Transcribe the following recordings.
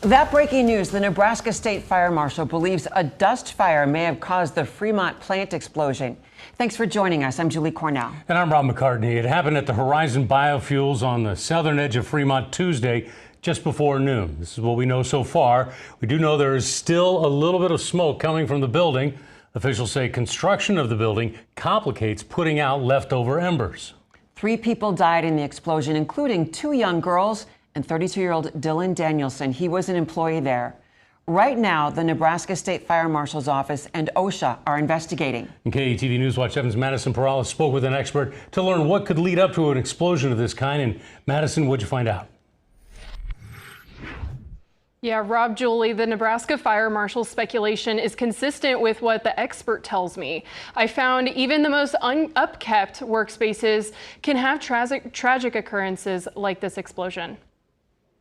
That breaking news, the Nebraska State Fire Marshal believes a dust fire may have caused the Fremont plant explosion. Thanks for joining us. I'm Julie Cornell. And I'm Rob McCartney. It happened at the Horizon Biofuels on the southern edge of Fremont Tuesday, just before noon. This is what we know so far. We do know there is still a little bit of smoke coming from the building. Officials say construction of the building complicates putting out leftover embers. 3 people died in the explosion, including 2 young girls and 32-year-old Dylan Danielson. He was an employee there. Right now, the Nebraska State Fire Marshal's office and OSHA are investigating. And KETV News Watch 7's Madison Perales spoke with an expert to learn what could lead up to an explosion of this kind. And Madison, what'd you find out? Yeah, Rob, Julie, the Nebraska Fire Marshal's speculation is consistent with what the expert tells me. I found even the most upkept workspaces can have tragic occurrences like this explosion.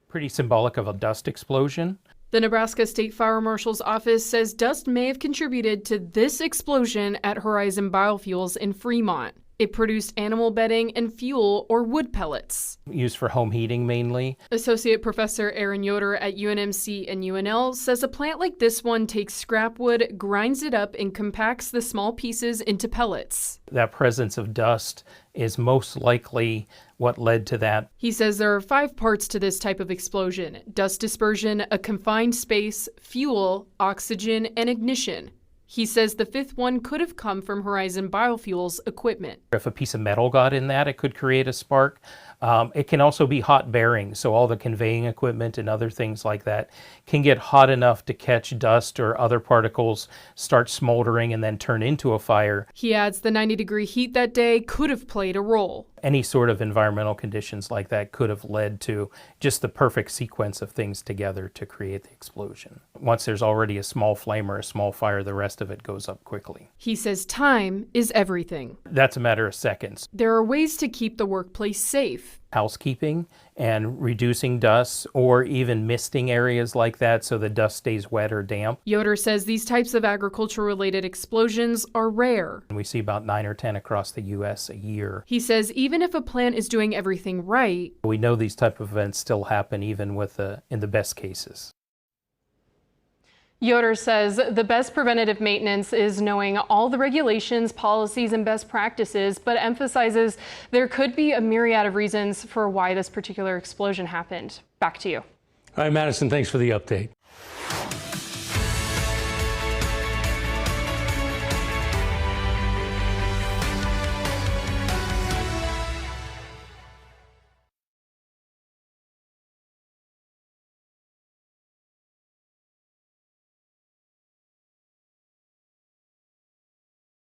Pretty symbolic of a dust explosion. The Nebraska State Fire Marshal's office says dust may have contributed to this explosion at Horizon Biofuels in Fremont. It produced animal bedding and fuel or wood pellets. Used for home heating mainly. Associate Professor Aaron Yoder at UNMC and UNL says a plant like this one takes scrap wood, grinds it up, and compacts the small pieces into pellets. That presence of dust is most likely what led to that. He says there are 5 parts to this type of explosion: dust dispersion, a confined space, fuel, oxygen, and ignition. He says the 5th one could have come from Horizon Biofuels equipment. If a piece of metal got in that, it could create a spark. It can also be hot bearings, so all the conveying equipment and other things like that can get hot enough to catch dust or other particles, start smoldering, and then turn into a fire. He adds the 90-degree heat that day could have played a role. Any sort of environmental conditions like that could have led to just the perfect sequence of things together to create the explosion. Once there's already a small flame or a small fire, the rest of it goes up quickly. He says time is everything. That's a matter of seconds. There are ways to keep the workplace safe. Housekeeping and reducing dust, or even misting areas like that so the dust stays wet or damp. Yoder says these types of agriculture-related explosions are rare. We see about 9 or 10 across the U.S. a year. He says even if a plant is doing everything right, we know these type of events still happen even with in the best cases. Yoder says the best preventative maintenance is knowing all the regulations, policies, and best practices, but emphasizes there could be a myriad of reasons for why this particular explosion happened. Back to you. All right, Madison, thanks for the update.